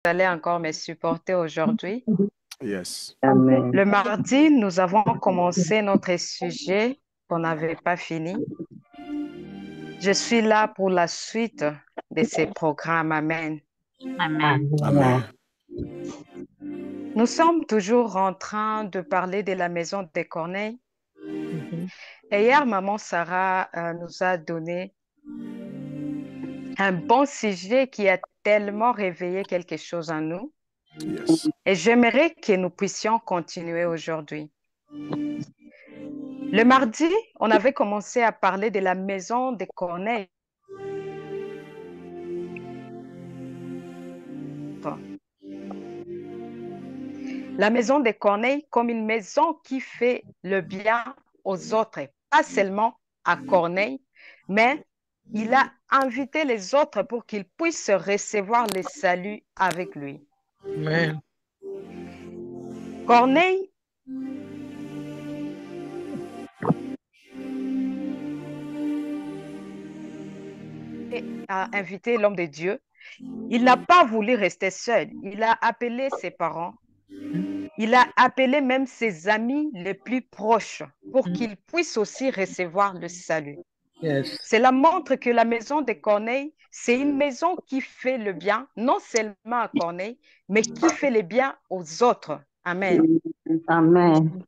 allez encore me supporter aujourd'hui. Yes. Le mardi, nous avons commencé notre sujet qu'on n'avait pas fini. Je suis là pour la suite de ces programmes. Amen. Amen. Nous sommes toujours en train de parler de la maison des Corneilles. Et hier, maman Sarah nous a donné un bon sujet qui a tellement réveillé quelque chose en nous. Yes. Et j'aimerais que nous puissions continuer aujourd'hui. Le mardi, on avait commencé à parler de la maison des Corneilles. La maison des Corneilles comme une maison qui fait le bien aux autres, pas seulement à Corneille, mais il a invité les autres pour qu'ils puissent recevoir le salut avec lui. Amen. Corneille a invité l'homme de Dieu. Il n'a pas voulu rester seul. Il a appelé ses parents. Il a appelé même ses amis les plus proches pour qu'ils puissent aussi recevoir le salut. Yes. Cela montre que la maison de Corneille, c'est une maison qui fait le bien, non seulement à Corneille, mais qui fait le bien aux autres. Amen. Amen.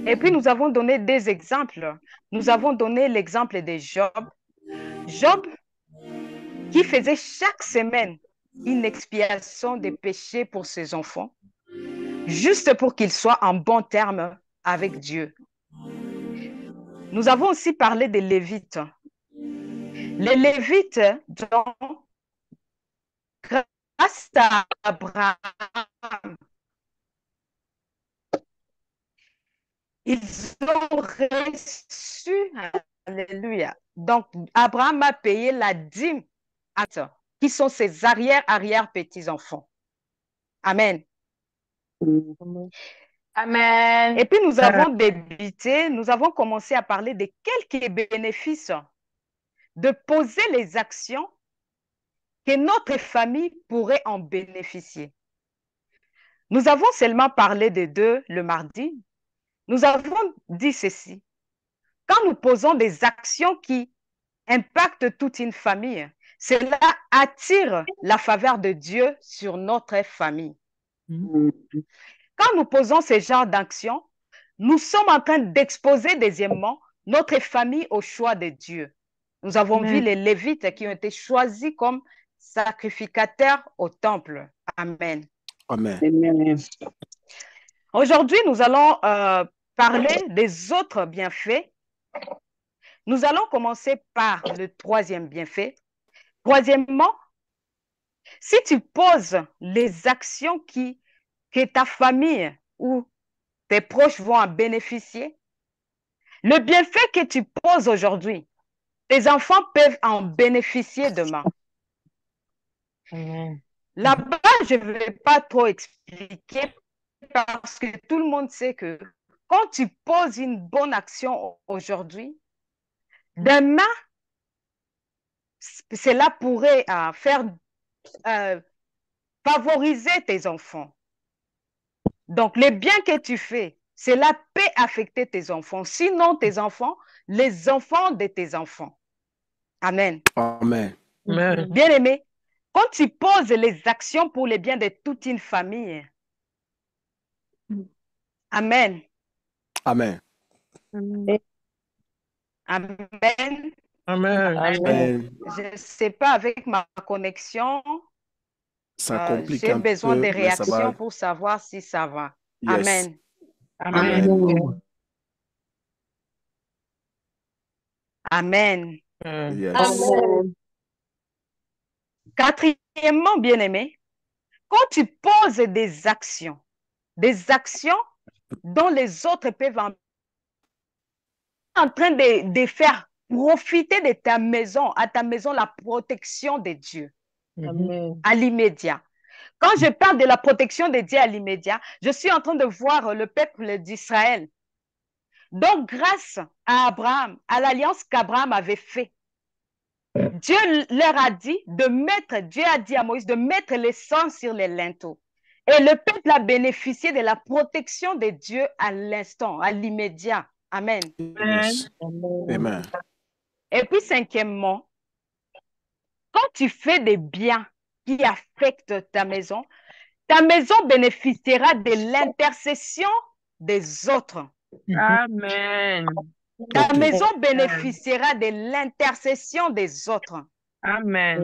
Et puis, nous avons donné des exemples. Nous avons donné l'exemple de Job. Job, qui faisait chaque semaine une expiation des péchés pour ses enfants, juste pour qu'ils soient en bon terme avec Dieu. Nous avons aussi parlé des Lévites. Les Lévites, donc, grâce à Abraham, ils ont reçu, alléluia. Donc, Abraham a payé la dîme, qui sont ses arrière-petits-enfants. Amen. Amen. Et puis, nous avons débuté, nous avons commencé à parler de quelques bénéfices de poser les actions que notre famille pourrait en bénéficier. Nous avons seulement parlé de deux le mardi. Nous avons dit ceci. Quand nous posons des actions qui impactent toute une famille, cela attire la faveur de Dieu sur notre famille. Quand nous posons ce genre d'actions, nous sommes en train d'exposer deuxièmement notre famille au choix de Dieu. Nous avons vu les Lévites qui ont été choisis comme sacrificateurs au temple. Amen. Amen. Amen. Aujourd'hui, nous allons parler des autres bienfaits. Nous allons commencer par le troisième bienfait. Troisièmement, si tu poses les actions que ta famille ou tes proches vont en bénéficier, le bienfait que tu poses aujourd'hui, tes enfants peuvent en bénéficier demain. Là-bas, je ne vais pas trop expliquer parce que tout le monde sait que quand tu poses une bonne action aujourd'hui, demain, cela pourrait faire favoriser tes enfants. Donc, les biens que tu fais, cela peut affecter tes enfants. Sinon, tes enfants, les enfants de tes enfants. Amen. Amen. Amen. Bien-aimé, quand tu poses les actions pour le bien de toute une famille, Amen. Amen. Amen. Amen. Amen. Je ne sais pas, avec ma connexion, Ça complique j'ai un besoin de peu, mais ça réactions va. pour savoir si ça va. Yes. Amen. Amen. Amen. Amen. Yes. Amen. Quatrièmement, bien-aimé, quand tu poses des actions dont les autres peuvent en train de faire profiter de ta maison, à ta maison, la protection de Dieu Amen. à l'immédiat. Quand je parle de la protection de Dieu à l'immédiat, je suis en train de voir le peuple d'Israël. Donc, grâce à Abraham, à l'alliance qu'Abraham avait faite, Dieu leur a dit Dieu a dit à Moïse de mettre le sang sur les linteaux. Et le peuple a bénéficié de la protection de Dieu à l'instant, à l'immédiat. Amen. Yes. Amen. Et puis, cinquièmement, quand tu fais des biens qui affectent ta maison bénéficiera de l'intercession des autres. Amen. Ta Ok. maison bénéficiera de l'intercession des autres. Amen.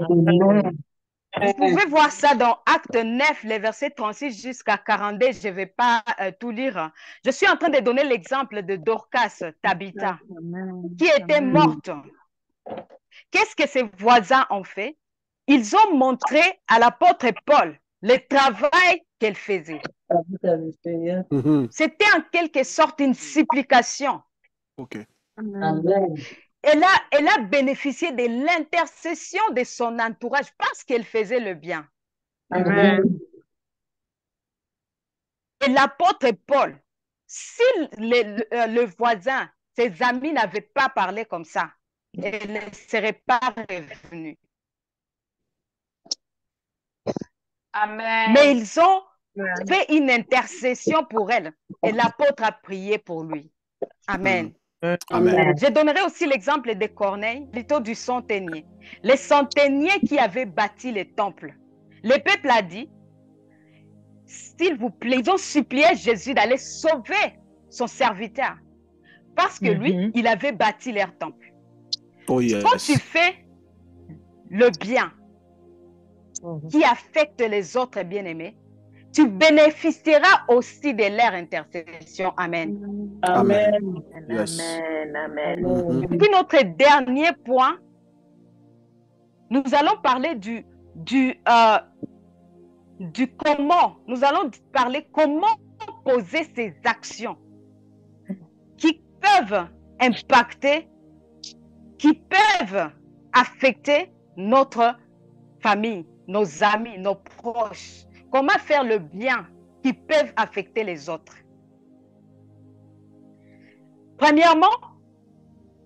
Vous pouvez voir ça dans Acte 9, les versets 36 jusqu'à 42. Je ne vais pas tout lire. Je suis en train de donner l'exemple de Dorcas, Tabitha, qui était morte. Qu'est-ce que ses voisins ont fait? Ils ont montré à l'apôtre Paul le travail qu'elle faisait. Mhm. C'était en quelque sorte une supplication. Ok. Elle a bénéficié de l'intercession de son entourage parce qu'elle faisait le bien. Amen. Et l'apôtre Paul, si le voisin, ses amis n'avaient pas parlé comme ça, elle ne serait pas revenue. Amen. Mais ils ont fait une intercession pour elle et l'apôtre a prié pour lui. Amen. Amen. Je donnerai aussi l'exemple de Corneille, plutôt du centenier. Les centeniers qui avaient bâti le temple. Le peuple a dit, s'il vous plaît, ils ont supplié Jésus d'aller sauver son serviteur. Parce que lui, il avait bâti leur temple. Oh yes. Quand tu fais le bien qui affecte les autres bien-aimés, tu bénéficieras aussi de leur intercession. Amen. Amen. Yes. Amen. Mhm. Et puis notre dernier point, nous allons parler du comment. Nous allons parler comment poser ces actions qui peuvent impacter, qui peuvent affecter notre famille, nos amis, nos proches. Comment faire le bien qui peuvent affecter les autres. Premièrement,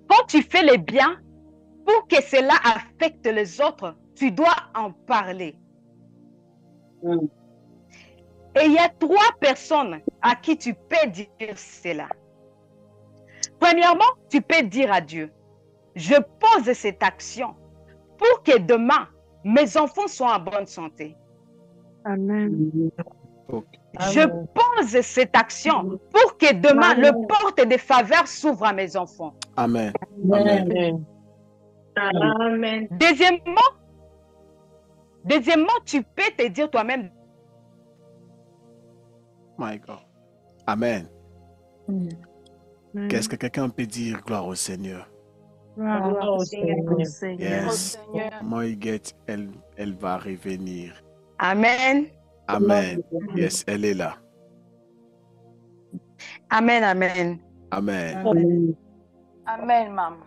quand tu fais le bien, pour que cela affecte les autres, tu dois en parler. Et il y a 3 personnes à qui tu peux dire cela. Premièrement, tu peux dire à Dieu, je pose cette action pour que demain, mes enfants soient en bonne santé. Amen. Okay. Je pose cette action pour que demain, le porte de faveur s'ouvre à mes enfants. Amen. Amen. Amen. Deuxièmement, tu peux te dire toi-même. My God. Amen. Qu'est-ce que quelqu'un peut dire? Gloire au Seigneur. Yes. My God, elle va revenir. Amen. Amen. Yes, elle est là. Amen, amen. Amen. Amen, maman.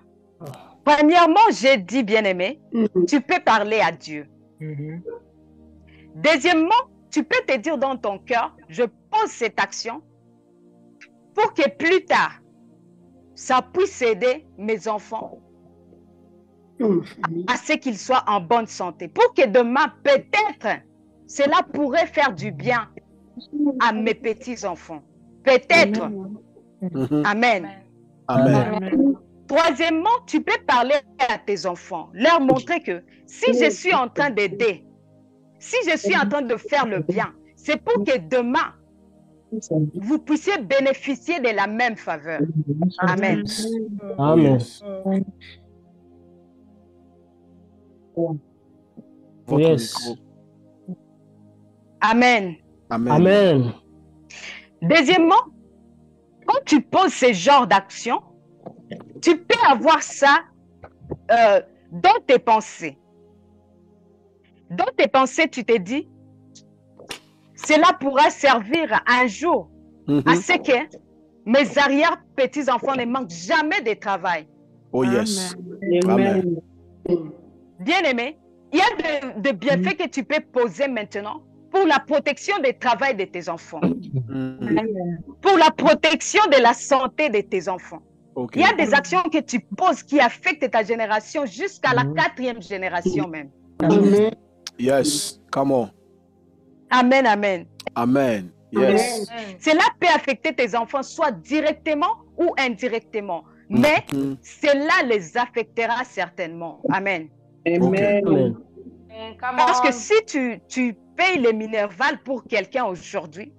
Premièrement, j'ai dit, bien-aimé, tu peux parler à Dieu. Deuxièmement, tu peux te dire dans ton cœur, je pose cette action pour que plus tard, ça puisse aider mes enfants à ce qu'ils soient en bonne santé. Pour que demain, peut-être, cela pourrait faire du bien à mes petits-enfants. Peut-être. Amen. Amen. Troisièmement, tu peux parler à tes enfants, leur montrer que si je suis en train d'aider, si je suis en train de faire le bien, c'est pour que demain, vous puissiez bénéficier de la même faveur. Amen. Amen. Votre Yes. micro. Amen. Amen. Amen. Deuxièmement, quand tu poses ce genre d'action, tu peux avoir ça dans tes pensées. Dans tes pensées, tu te dis, cela pourra servir un jour à ce que mes arrière-petits-enfants ne manquent jamais de travail. Oh yes. Amen. Bien-aimé, il y a des bienfaits que tu peux poser maintenant pour la protection du travail de tes enfants, pour la protection de la santé de tes enfants. Ok. Il y a des actions que tu poses qui affectent ta génération jusqu'à la 4e génération même. Amen. Yes. Come on. Amen, amen. Amen. Yes. Amen. Cela peut affecter tes enfants, soit directement ou indirectement. Mais Mhm. cela les affectera certainement. Amen. Amen. Amen. And come Parce que on. si tu payes les Minerval pour quelqu'un aujourd'hui,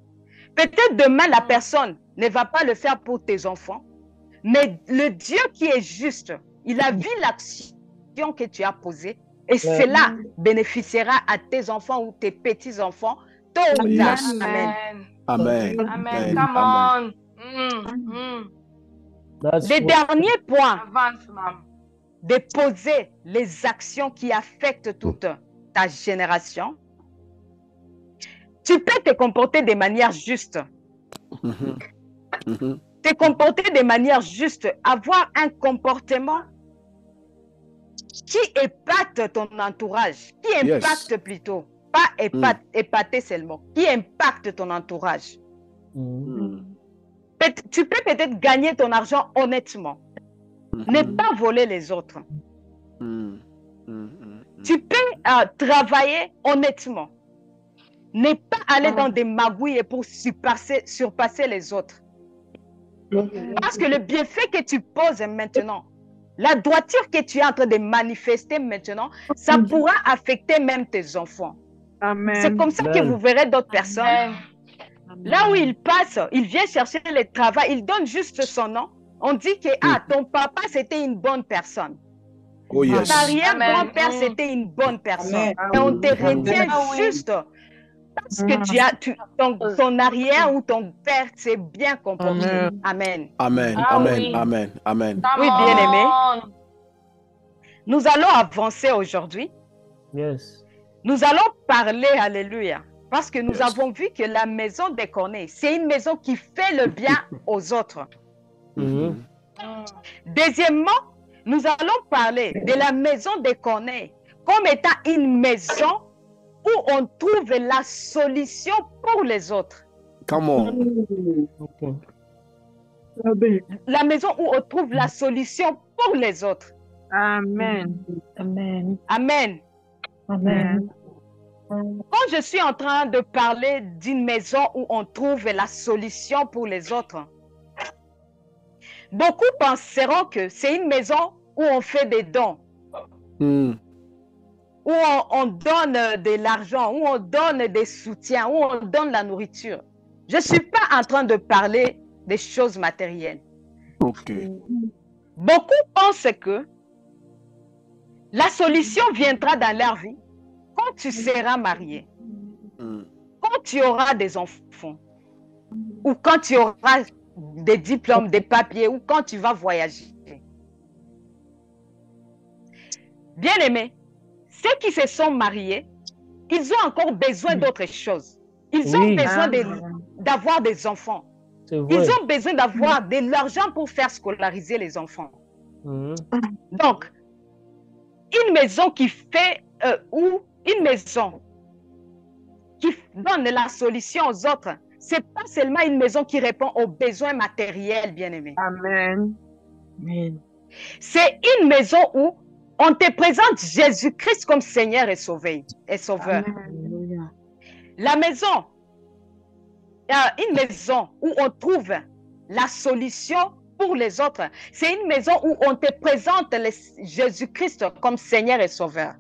peut-être demain la personne ne va pas le faire pour tes enfants, mais le Dieu qui est juste, il a vu l'action que tu as posée et cela bénéficiera à tes enfants ou tes petits-enfants tôt ou tard. Yes. Amen. Amen. Amen. Amen. Come on. That's Le dernier point, Avance, maman. de poser les actions qui affectent toute ta génération. Tu peux te comporter de manière juste. Mhm. Mhm. Te comporter de manière juste, avoir un comportement qui épate ton entourage, qui impacte plutôt, pas épater seulement, qui impacte ton entourage. Mhm. Tu peux peut-être gagner ton argent honnêtement, ne pas voler les autres. Mhm. Mhm. Tu peux travailler honnêtement, ne pas aller dans des magouilles pour surpasser les autres. Parce que le bienfait que tu poses maintenant, la droiture que tu es en train de manifester maintenant, ça pourra affecter même tes enfants. Amen. C'est comme ça que vous verrez d'autres personnes. Amen. Là où il passe, il vient chercher le travail, il donne juste son nom. On dit que ton papa, c'était une bonne personne. Oh Ton yes. arrière-grand-père, Amen. c'était une bonne personne. Amen. Et on te retient Ah oui. juste parce que ton arrière ou ton père s'est bien comporté. Amen. Amen. Ah Amen. oui. Amen. Amen. Come Oui, bien-aimé. on. Nous allons avancer aujourd'hui. yes. Nous allons parler, alléluia, parce que nous Yes. avons vu que la maison des Corneilles, c'est une maison qui fait le bien aux autres. Mhm. Deuxièmement, nous allons parler de la maison des Corneilles comme étant une maison où on trouve la solution pour les autres. Come on. Okay. Amen. La maison où on trouve la solution pour les autres. Amen. Amen. Amen. Amen. Quand je suis en train de parler d'une maison où on trouve la solution pour les autres, beaucoup penseront que c'est une maison où on fait des dons, Mm. où on donne de l'argent, où on donne des soutiens, où on donne la nourriture. Je ne suis pas en train de parler des choses matérielles. Ok. Beaucoup pensent que la solution viendra dans leur vie quand tu seras marié, Mm. quand tu auras des enfants, ou quand tu auras des diplômes, des papiers, ou quand tu vas voyager. Bien aimé, ceux qui se sont mariés, ils ont encore besoin d'autre chose. Ils ont Oui. besoin d'avoir des enfants. C'est vrai. Ils ont besoin d'avoir de l'argent pour faire scolariser les enfants. Mhm. Donc, une maison qui fait, ou une maison qui donne la solution aux autres, ce n'est pas seulement une maison qui répond aux besoins matériels, bien-aimé. Amen. C'est une maison où on te présente Jésus-Christ comme Seigneur et Sauveur. La maison, une maison où on trouve la solution pour les autres. C'est une maison où on te présente Jésus-Christ comme Seigneur et Sauveur.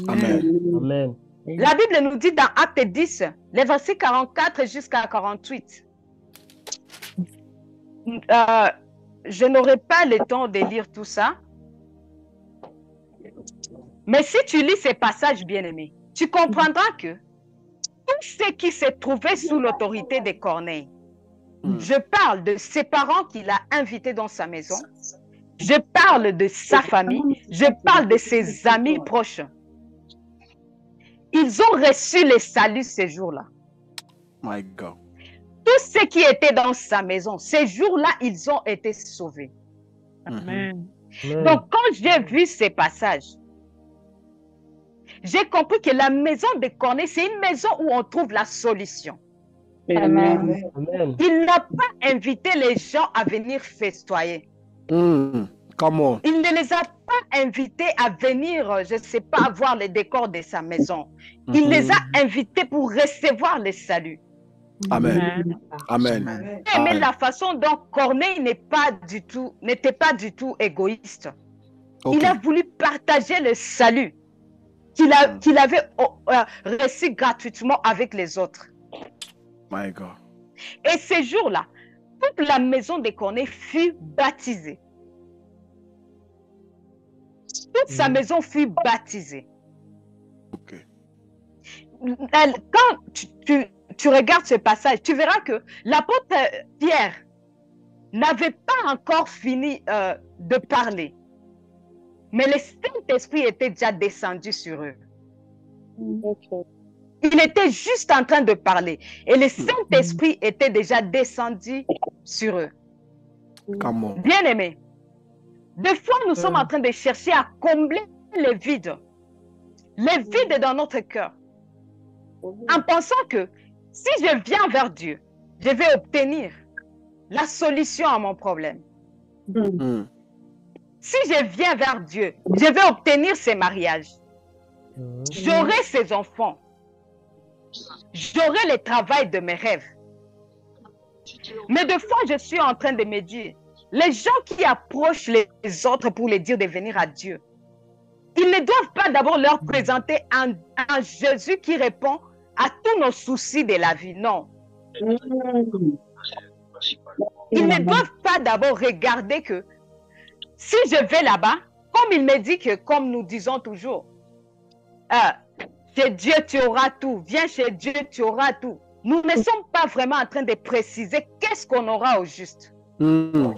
Amen. Amen. La Bible nous dit dans Acte 10, les versets 44 jusqu'à 48. Je n'aurai pas le temps de lire tout ça. Mais si tu lis ces passages, bien-aimés, tu comprendras que tout ce qui se trouvait sous l'autorité de Corneille, je parle de ses parents qu'il a invités dans sa maison, je parle de sa famille, je parle de ses amis proches. Ils ont reçu le salut ces jours-là. My God. Tous ceux qui étaient dans sa maison, ces jours-là, ils ont été sauvés. Amen. Amen. Donc, quand j'ai vu ces passages, j'ai compris que la maison de Corneille, c'est une maison où on trouve la solution. Amen. Amen. Il n'a pas invité les gens à venir festoyer. Comment? Il ne les a pas invités à venir, je ne sais pas, voir les décors de sa maison. Il les a invités pour recevoir le salut. Amen. Amen. Mais la façon dont Corneille n'était pas du tout égoïste. Il a voulu partager le salut qu'il avait reçu gratuitement avec les autres. My God. Et ces jours-là, toute la maison de Corneille fut baptisée. Toute sa maison fut baptisée. Ok. Quand tu regardes ce passage, tu verras que l'apôtre Pierre n'avait pas encore fini de parler. Mais le Saint-Esprit était déjà descendu sur eux. Il était juste en train de parler. Et le Saint-Esprit était déjà descendu sur eux. Bien aimé, des fois nous sommes en train de chercher à combler les vides dans notre cœur, en pensant que si je viens vers Dieu, je vais obtenir la solution à mon problème. Si je viens vers Dieu, je vais obtenir ces mariages. J'aurai ces enfants. J'aurai le travail de mes rêves. Mais des fois, je suis en train de me dire, les gens qui approchent les autres pour les dire de venir à Dieu, ils ne doivent pas d'abord leur présenter un Jésus qui répond à tous nos soucis de la vie. Non. Ils ne doivent pas d'abord regarder que si je vais là-bas, comme il me dit que, comme nous disons toujours, chez Dieu, tu auras tout. Viens chez Dieu, tu auras tout. Nous ne sommes pas vraiment en train de préciser qu'est-ce qu'on aura au juste. Nous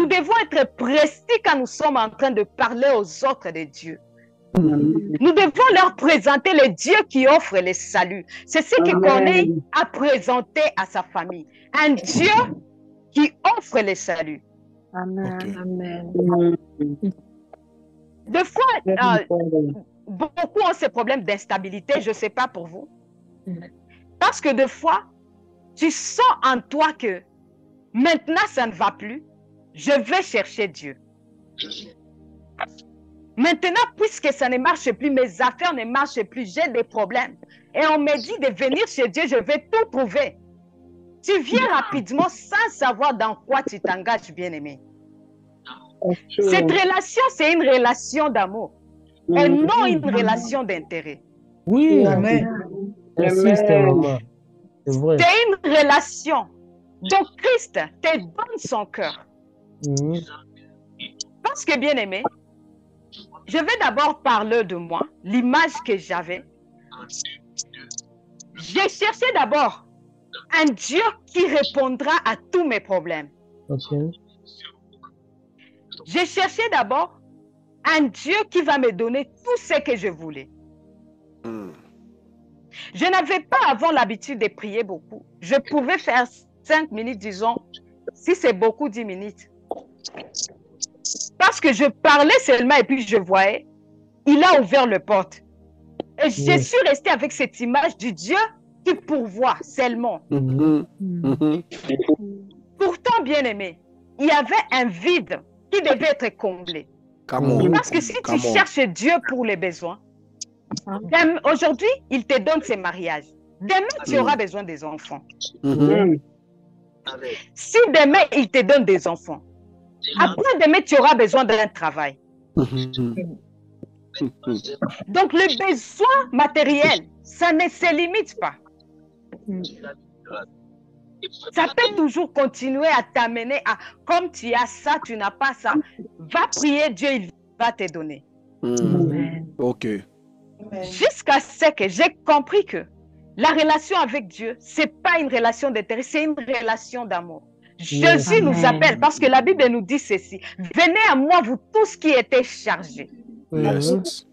devons être précis quand nous sommes en train de parler aux autres de Dieu. Nous devons leur présenter le Dieu qui offre le salut. C'est ce que Corneille a présenté à sa famille. Un Dieu qui offre le salut. Amen. Okay. Amen. Des fois, beaucoup ont ces problèmes d'instabilité, je ne sais pas pour vous. Parce que des fois, tu sens en toi que maintenant ça ne va plus, je vais chercher Dieu. Maintenant, puisque ça ne marche plus, mes affaires ne marchent plus, j'ai des problèmes. Et on me dit de venir chez Dieu, je vais tout trouver. Tu viens rapidement sans savoir dans quoi tu t'engages, bien-aimé. Cette relation, c'est une relation d'amour et non une relation d'intérêt. Oui. Amen. Insiste, maman. C'est vrai. C'est une relation. Donc Christ te donne son cœur. Parce que, bien-aimé, je vais d'abord parler de moi, l'image que j'avais. J'ai cherché d'abord un Dieu qui répondra à tous mes problèmes. Okay. J'ai cherché d'abord un Dieu qui va me donner tout ce que je voulais. Je n'avais pas avant l'habitude de prier beaucoup. Je pouvais faire 5 minutes, disons, si c'est beaucoup, 10 minutes. Parce que je parlais seulement et puis je voyais, il a ouvert le porte. Et je suis restée avec cette image du Dieu qui pourvoit seulement. Pourtant, bien aimé, il y avait un vide qui devait être comblé. Parce que si tu cherches Dieu pour les besoins, aujourd'hui, il te donne ses mariages. Demain, tu auras besoin des enfants. Si demain, il te donne des enfants, après demain, tu auras besoin d'un travail. Donc, le besoin matériel, ça ne se limite pas. Ça peut toujours continuer à t'amener à, comme tu as ça, tu n'as pas ça. Va prier, Dieu, il va te donner. Ok. Jusqu'à ce que j'ai compris que la relation avec Dieu, ce n'est pas une relation d'intérêt, c'est une relation d'amour. Jésus nous appelle parce que la Bible nous dit ceci. Venez à moi, vous tous qui étiez chargés. Yes.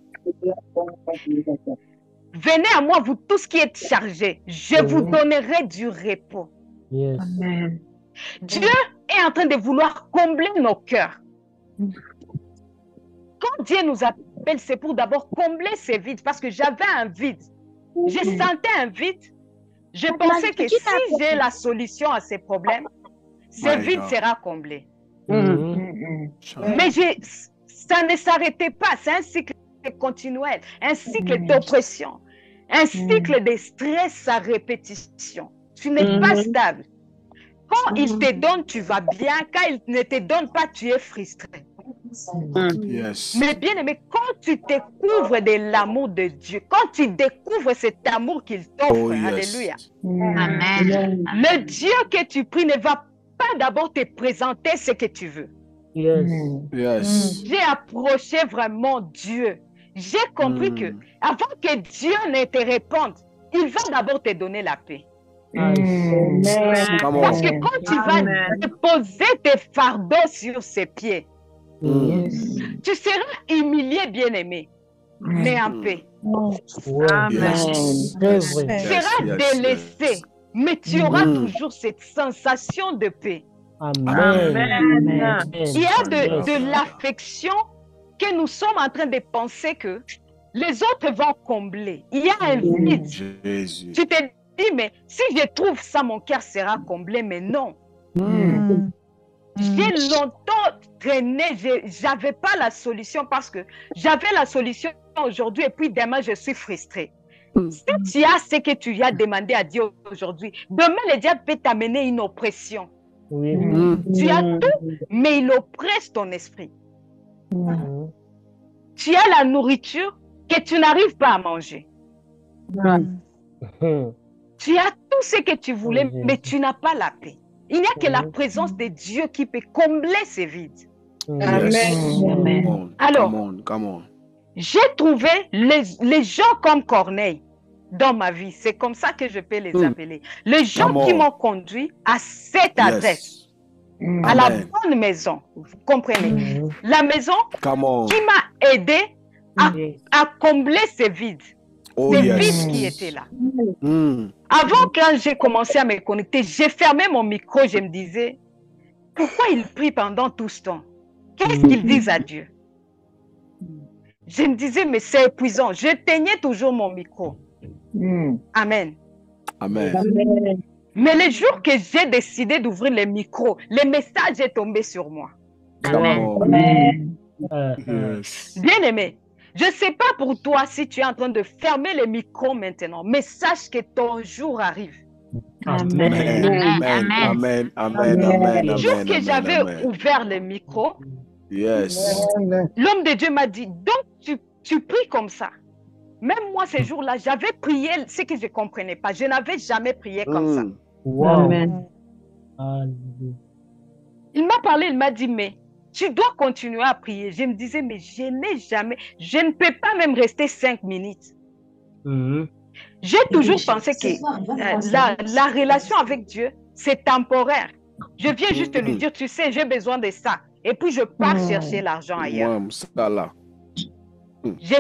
Venez à moi, vous tous qui êtes chargés. Je vous donnerai du repos. Yes. Amen. Dieu est en train de vouloir combler nos cœurs. Quand Dieu nous appelle, c'est pour d'abord combler ces vides parce que j'avais un vide. Je sentais un vide. Je pensais que si j'ai la solution à ces problèmes, ce vide sera comblé. Mais ça ne s'arrêtait pas. C'est un cycle continuel, un cycle d'oppression, un cycle de stress à répétition. Tu n'es pas stable. Quand il te donne, tu vas bien. Quand il ne te donne pas, tu es frustré. Yes. Mais bien aimé, quand tu découvres de l'amour de Dieu, quand tu découvres cet amour qu'il t'offre, Oh, yes. alléluia, Amen. le Dieu que tu pries ne va pas d'abord te présenter ce que tu veux. Yes. Yes. J'ai approché vraiment Dieu. J'ai compris que avant que Dieu ne te réponde, il va d'abord te donner la paix. Come Parce on. que quand tu vas déposer tes fardeaux sur ses pieds, tu seras humilié, bien-aimé, mais en paix. Ouais. Yes. Très Tu vrai. seras délaissé, mais tu auras toujours cette sensation de paix. Amen. Il y a de l'affection que nous sommes en train de penser que les autres vont combler. Il y a un vide. Jésus. Tu te dis, mais si je trouve ça, mon cœur sera comblé, mais non. J'ai longtemps traîné, j'avais pas la solution parce que j'avais la solution aujourd'hui et puis demain je suis frustrée. Si tu as ce que tu as demandé à Dieu aujourd'hui, demain le diable peut t'amener une oppression. Oui. Tu as tout, mais il oppresse ton esprit. Tu as la nourriture que tu n'arrives pas à manger. Tu as tout ce que tu voulais, mais tu n'as pas la paix. Il n'y a que la présence de Dieu qui peut combler ces vides. Yes. Come on. Alors, Come on. j'ai trouvé les gens comme Corneille dans ma vie. C'est comme ça que je peux les appeler. Les gens Come qui on. m'ont conduit à cette adresse, à la bonne maison. Vous comprenez? La maison Come on. qui m'a aidé à combler ces vides. Oh, Ces yes. vides qui étaient là. Avant, quand j'ai commencé à me connecter, j'ai fermé mon micro. Je me disais, pourquoi ils prient pendant tout ce temps? Qu'est-ce qu'ils disent à Dieu? Je me disais, mais c'est épuisant. Je teignais toujours mon micro. Amen. Amen. Mais le jour que j'ai décidé d'ouvrir le micro, le message est tombé sur moi. Come on. Yes. Bien aimé, je ne sais pas pour toi si tu es en train de fermer le micro maintenant, mais sache que ton jour arrive. Amen. Amen. Amen. Le jour Amen. que j'avais Amen. ouvert le micro, Yes. l'homme de Dieu m'a dit, donc tu pries comme ça. Même moi, ces jours-là, j'avais prié ce que je ne comprenais pas. Je n'avais jamais prié comme ça. Wow. Il m'a parlé, il m'a dit, mais tu dois continuer à prier. Je me disais, mais je ne peux pas même rester 5 minutes. J'ai toujours pensé que la relation avec Dieu, c'est temporaire. Je viens juste lui dire, tu sais, j'ai besoin de ça. Et puis, je pars chercher l'argent ailleurs. Je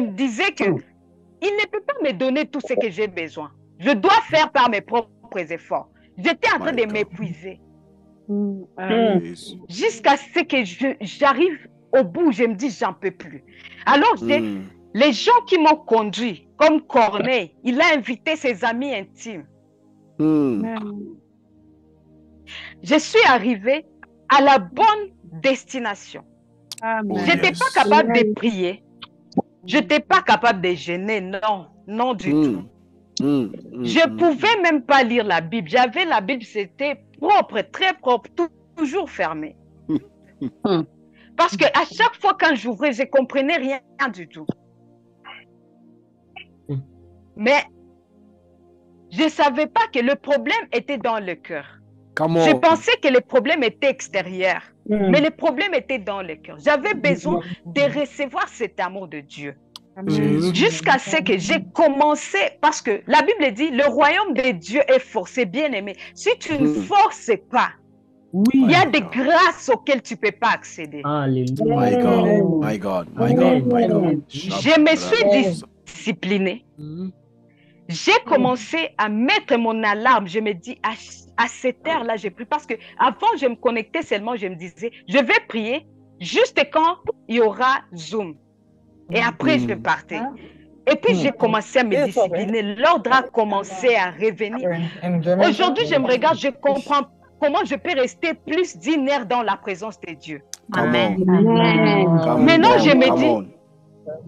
me disais que il ne peut pas me donner tout ce que j'ai besoin. Je dois faire par mes propres efforts. J'étais en train de m'épuiser. Jusqu'à ce que j'arrive au bout, je me dis, j'en peux plus. Alors, les gens qui m'ont conduit, comme Corneille, il a invité ses amis intimes. Je suis arrivée à la bonne destination. Je n'étais pas capable de prier. Je n'étais pas capable de jeûner, non du tout. Je ne pouvais même pas lire la Bible. J'avais la Bible, c'était propre, très propre, toujours fermée. Parce qu'à chaque fois quand j'ouvrais, je ne comprenais rien du tout. Mais je ne savais pas que le problème était dans le cœur. Je pensais que le problème était extérieur. Mais le problème était dans le cœur. J'avais besoin de recevoir cet amour de Dieu. Jusqu'à ce que j'ai commencé, parce que la Bible dit, le royaume de Dieu est fort, c'est bien aimé. Si tu ne forces pas, il y a des grâces auxquelles tu ne peux pas accéder. Alléluia. My God. Je me suis disciplinée. J'ai commencé à mettre mon alarme. Je me dis, à cette heure-là, j'ai prié. Parce qu'avant, je me connectais seulement, je me disais, je vais prier juste quand il y aura Zoom. Et après, je partais. Et puis, j'ai commencé à me discipliner. L'ordre a commencé à revenir. Aujourd'hui, je me regarde, je ne comprends comment je peux rester plus d'une heure dans la présence de Dieu. Amen. Maintenant, je me Come dis, on.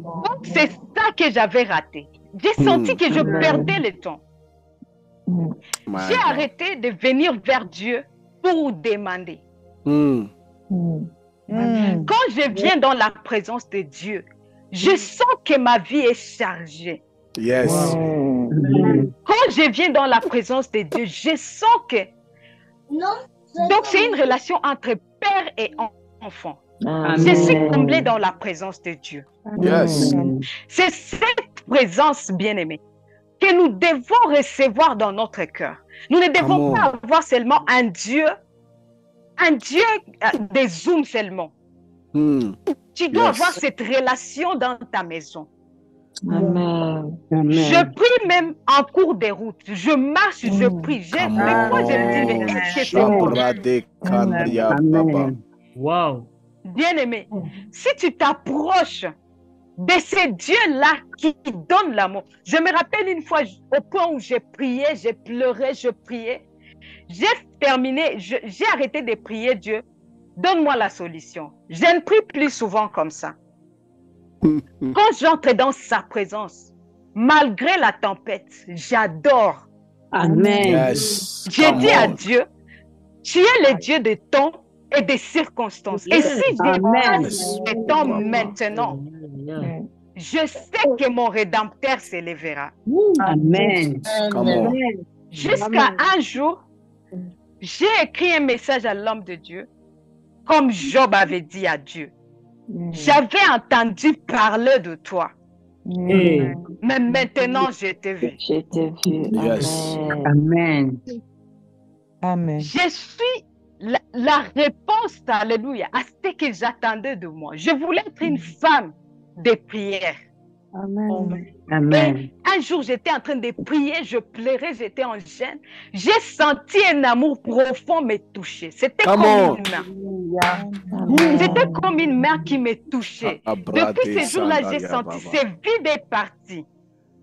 donc c'est ça que j'avais raté. J'ai senti que je perdais le temps. My J'ai God. arrêté de venir vers Dieu pour demander. Mm. Quand je viens dans la présence de Dieu, je sens que ma vie est chargée. Yes. Quand je viens dans la présence de Dieu, je sens que... Donc, c'est une relation entre père et enfant. Je suis comblée dans la présence de Dieu. Yes. C'est cette présence, bien-aimée, que nous devons recevoir dans notre cœur. Nous ne devons pas avoir seulement un Dieu des zooms seulement. Mm. Tu dois Yes. avoir cette relation dans ta maison. Amen. Je prie même en cours de route. Je marche, je prie. Come Des fois, je me dis, mais on. qu'est-ce que c'est bon? Shabrade Kandria Baba. Wow. Bien-aimé, si tu t'approches de ce Dieu-là qui donne l'amour. Je me rappelle une fois, au point où j'ai prié, j'ai pleuré, je priais. J'ai terminé, j'ai arrêté de prier Dieu. Donne-moi la solution. Je ne prie plus souvent comme ça. Quand j'entre dans sa présence, malgré la tempête, j'adore. Amen. Yes. J'ai Come dit à on. Dieu, tu es le Dieu des temps et des circonstances. Et si je passe le temps maintenant, je sais que mon Rédempteur s'élèvera. Amen. Come on. Jusqu'à un jour, j'ai écrit un message à l'homme de Dieu, comme Job avait dit à Dieu. J'avais entendu parler de toi, mais maintenant je t'ai vu. Je t'ai vu. Yes. Amen. Amen. Je suis la réponse, alléluia, à ce que j'attendais de moi. Je voulais être une femme de prière. Amen. Et un jour, j'étais en train de prier, je pleurais, j'étais en gêne. J'ai senti un amour profond me toucher. C'était comme Come on. une main. C'était comme une main qui me touchait. Depuis ce jour-là, j'ai senti ce vide est parti.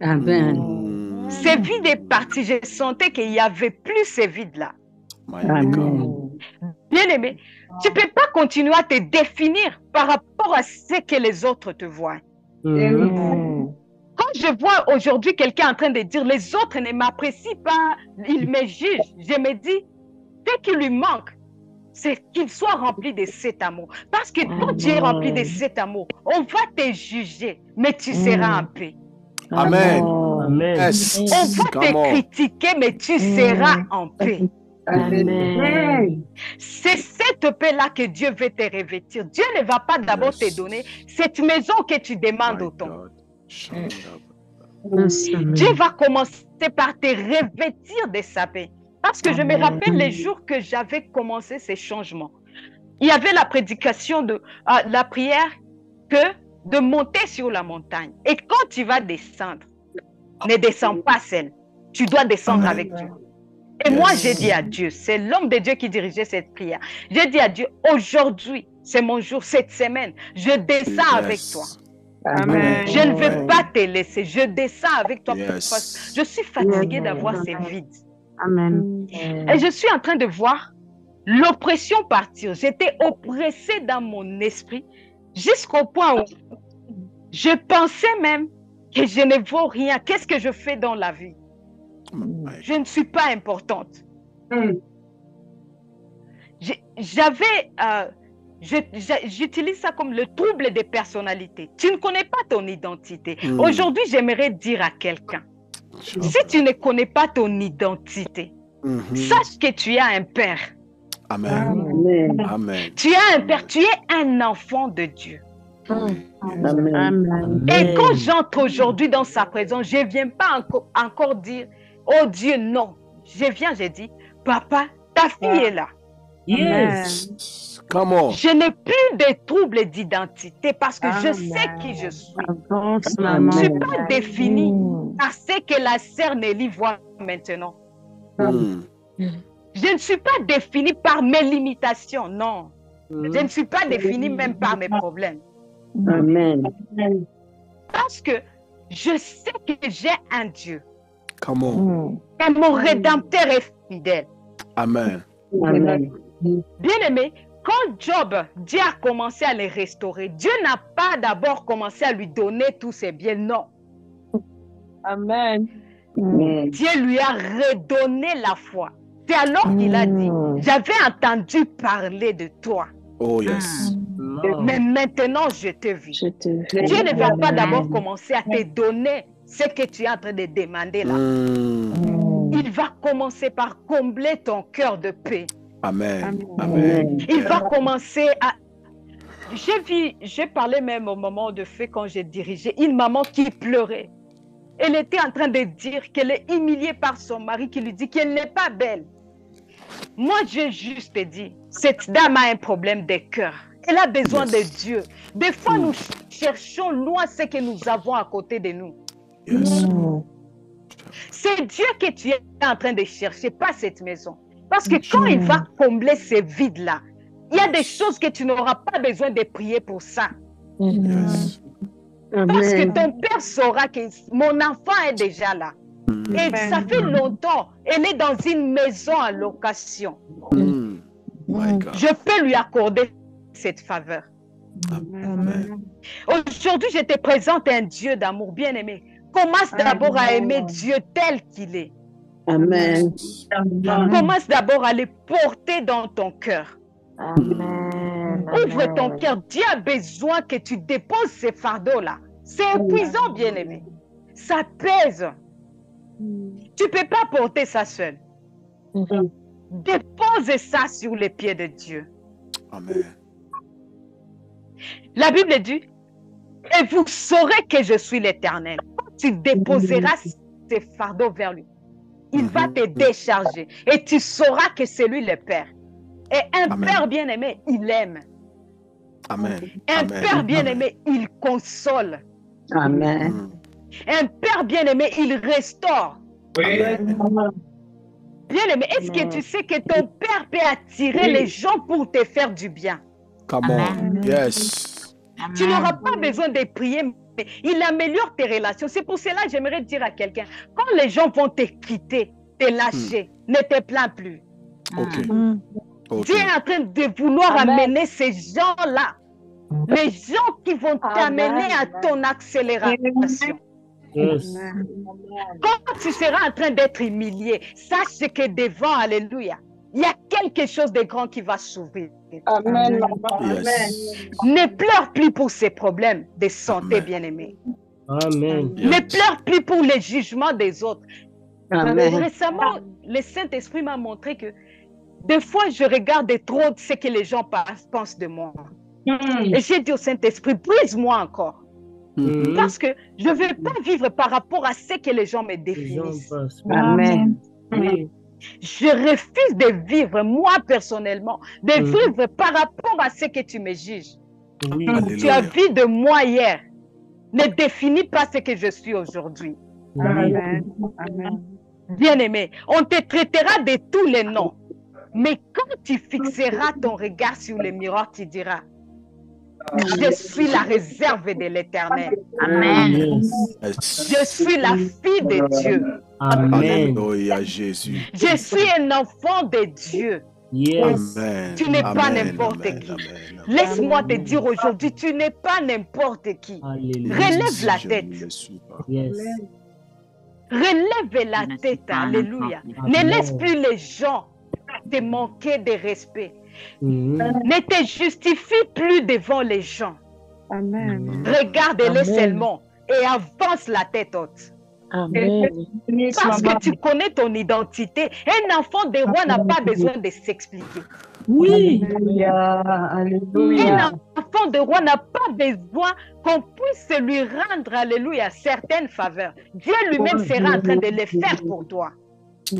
Amen. Mm. Ce vide est parti. Je sentais qu'il n'y avait plus ce vide-là. My God. Bien-aimé, tu ne peux pas continuer à te définir par rapport à ce que les autres te voient. Quand je vois aujourd'hui quelqu'un en train de dire les autres ne m'apprécient pas, ils me jugent, je me dis, ce qui lui manque, c'est qu'il soit rempli de cet amour. Parce que quand tu es rempli de cet amour, on va te juger, mais tu seras en paix. Amen. Amen. Yes. On va Come te on. critiquer, mais tu seras en paix. Amen. C'est cette paix-là que Dieu veut te revêtir. Dieu ne va pas d'abord te donner cette maison que tu demandes My autant. God. Shandaba. Dieu va commencer par te revêtir de sa paix. Parce que je me rappelle les jours que j'avais commencé ces changements. Il y avait la prédication de la prière que de monter sur la montagne. Et quand tu vas descendre, ne descends pas seul. Tu dois descendre avec Dieu. Et moi, j'ai dit à Dieu, c'est l'homme de Dieu qui dirigeait cette prière. J'ai dit à Dieu, aujourd'hui, c'est mon jour, cette semaine, je descends avec toi. Amen. Je ne veux pas te laisser, je descends avec toi. Yes. Parce que je suis fatiguée d'avoir ces vides. Amen. Et je suis en train de voir l'oppression partir. J'étais oppressée dans mon esprit jusqu'au point où je pensais même que je ne vaux rien. Qu'est-ce que je fais dans la vie? Je ne suis pas importante. J'utilise ça comme le trouble de personnalité. Tu ne connais pas ton identité. Aujourd'hui, j'aimerais dire à quelqu'un, si tu ne connais pas ton identité, sache que tu as un père. Amen. Amen. Tu as un père, tu es un enfant de Dieu. Amen. Et quand j'entre aujourd'hui dans sa présence, je ne viens pas encore dire, oh Dieu, non. Je viens, je dis, papa, ta fille est là. Yes. Come on. Je n'ai plus de troubles d'identité parce que je sais qui je suis. Je ne suis pas définie par ce que la sœur Nelly voit maintenant. Je ne suis pas définie par mes limitations, non. Je ne suis pas définie même par mes problèmes. Amen. Parce que je sais que j'ai un Dieu. Come on. Et mon Rédempteur est fidèle. Amen. Amen. Bien-aimé, quand Job, Dieu a commencé à les restaurer, Dieu n'a pas d'abord commencé à lui donner tous ses biens, non. Amen. Amen. Dieu lui a redonné la foi. C'est alors qu'il a dit, j'avais entendu parler de toi, Oh, yes. mais maintenant je te vis. Je te Dieu ne va pas Amen. d'abord commencer à te donner ce que tu es en train de demander là. Il va commencer par combler ton cœur de paix. Amen. Amen. Amen. Il va commencer à... J'ai parlé même au moment de fait quand j'ai dirigé une maman qui pleurait. Elle était en train de dire qu'elle est humiliée par son mari qui lui dit qu'elle n'est pas belle. Moi, j'ai juste dit, cette dame a un problème de cœur. Elle a besoin de Dieu. Des fois, nous cherchons loin ce que nous avons à côté de nous. Yes. C'est Dieu que tu es en train de chercher, pas cette maison. Parce que quand il va combler ces vides-là, il y a des choses que tu n'auras pas besoin de prier pour ça. Yes. Parce que Amen. ton père saura que mon enfant est déjà là. Et ça fait longtemps, elle est dans une maison en location. My God. Je peux lui accorder cette faveur. Amen. Aujourd'hui, je te présente un Dieu d'amour bien-aimé. Commence d'abord à aimer Dieu tel qu'il est. Amen. Commence d'abord à le porter dans ton cœur. Amen. Ouvre ton cœur. Dieu a besoin que tu déposes ces fardeaux-là. C'est épuisant, bien-aimé. Ça pèse. Tu ne peux pas porter ça seul. Dépose ça sur les pieds de Dieu. Amen. La Bible dit, et vous saurez que je suis l'Éternel. Quand tu déposeras ces fardeaux vers lui, il va te décharger. Et tu sauras que c'est lui le Père. Et un Amen. Père bien-aimé, il aime. Amen. Un Amen. Père bien-aimé, il console. Amen. Un Père bien-aimé, il restaure. Amen. Bien-aimé, est-ce que tu sais que ton Père peut attirer les gens pour te faire du bien? Come on. Yes. Tu n'auras pas besoin de prier, mais il améliore tes relations. C'est pour cela que j'aimerais dire à quelqu'un, quand les gens vont te quitter, te lâcher, ne te plains plus. OK. OK. Dieu est en train de vouloir amener ces gens-là, les gens qui vont t'amener à ton accélération. Yes. Quand tu seras en train d'être humilié, sache que devant, alléluia, il y a quelque chose de grand qui va s'ouvrir. Amen. Yes. Ne pleure plus pour ces problèmes de santé, Amen. bien-aimé. Amen. Ne pleure plus pour les jugements des autres. Amen. Récemment, le Saint-Esprit m'a montré que des fois, je regarde trop ce que les gens pensent de moi. Et j'ai dit au Saint-Esprit, brise-moi encore. Parce que je ne veux pas vivre par rapport à ce que les gens me définissent. Amen. Je refuse de vivre, moi personnellement, de vivre par rapport à ce que tu me juges. Oui. Tu as Alléluia. vu de moi hier. Ne définis pas ce que je suis aujourd'hui. Amen. Bien-aimé, on te traitera de tous les noms. Mais quand tu fixeras ton regard sur le miroir, tu diras, je suis la réserve de l'Éternel. Amen. Yes. Je suis la fille de Dieu. Amen. Alléluia, Jésus. Je suis un enfant de Dieu. Yes. Amen. Tu n'es pas Amen. n'importe Amen. qui. Amen. Laisse-moi te dire aujourd'hui, tu n'es pas n'importe qui. Alléluia. Relève la Je tête. ne le suis pas. Yes. Relève la Je ne suis tête. pas Alléluia. n'importe Ne qui. laisse plus les gens te manquer de respect. Mhm. Ne te justifie plus devant les gens. Regarde-les Amen. seulement et avance la tête haute. Amen. Parce que tu connais ton identité. Un enfant de roi n'a pas besoin de s'expliquer. Oui. Un enfant de roi n'a pas besoin qu'on puisse lui rendre, alléluia, certaines faveurs. Dieu lui-même sera en train de les faire pour toi.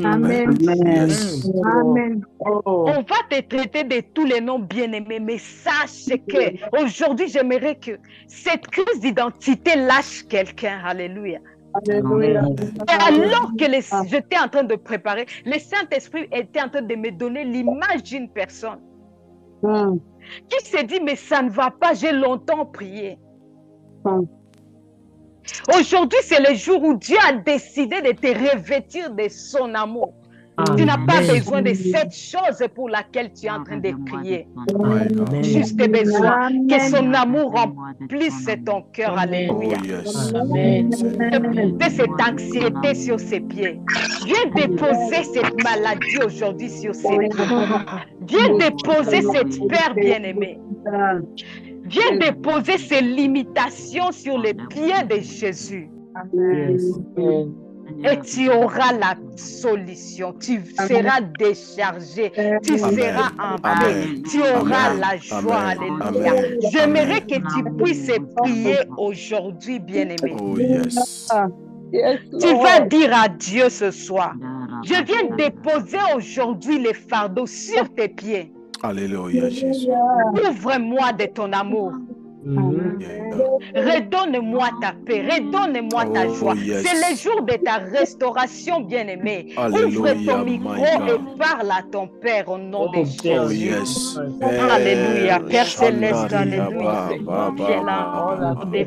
Amen. Yes. Amen. On va te traiter de tous les noms bien-aimés, mais sache que aujourd'hui, j'aimerais que cette crise d'identité lâche quelqu'un. Alléluia. Amen. Et alors que j'étais en train de préparer, le Saint-Esprit était en train de me donner l'image d'une personne qui s'est dit, mais ça ne va pas, j'ai longtemps prié. Aujourd'hui, c'est le jour où Dieu a décidé de te revêtir de son amour. Tu n'as pas Amen. besoin de cette chose pour laquelle tu es en train de prier. My God. Amen. Juste besoin que Amen. son amour remplisse ton cœur. Amen. Oh, Alléluia. yes. Amen. Déposer cette anxiété sur ses pieds. Viens déposer cette maladie aujourd'hui sur ses pieds. Viens déposer cette peur bien-aimée. Viens déposer ces limitations sur les pieds de Jésus. Yes. Et tu auras la solution. Tu seras déchargé. Tu seras en paix. Amen. Tu auras Amen. la joie. Amen. Alléluia. Amen. J'aimerais Amen. que tu puisses prier aujourd'hui, bien-aimé. Oh, yes. Tu vas dire à Dieu ce soir, je viens déposer aujourd'hui les fardeaux sur tes pieds. Alléluia, Jésus. Ouvre-moi de ton amour. Mhm. Yeah. Redonne-moi ta paix, redonne-moi ta Oh, joie. yes. C'est le jour de ta restauration, bien-aimé. Alléluia, Ouvre ton my micro God. et parle à ton Père au nom de Oh, Oh, Jésus. yes. Alléluia. Père céleste, Shandaria, alléluia. ba, ba, ba, Viens là. ba, ba.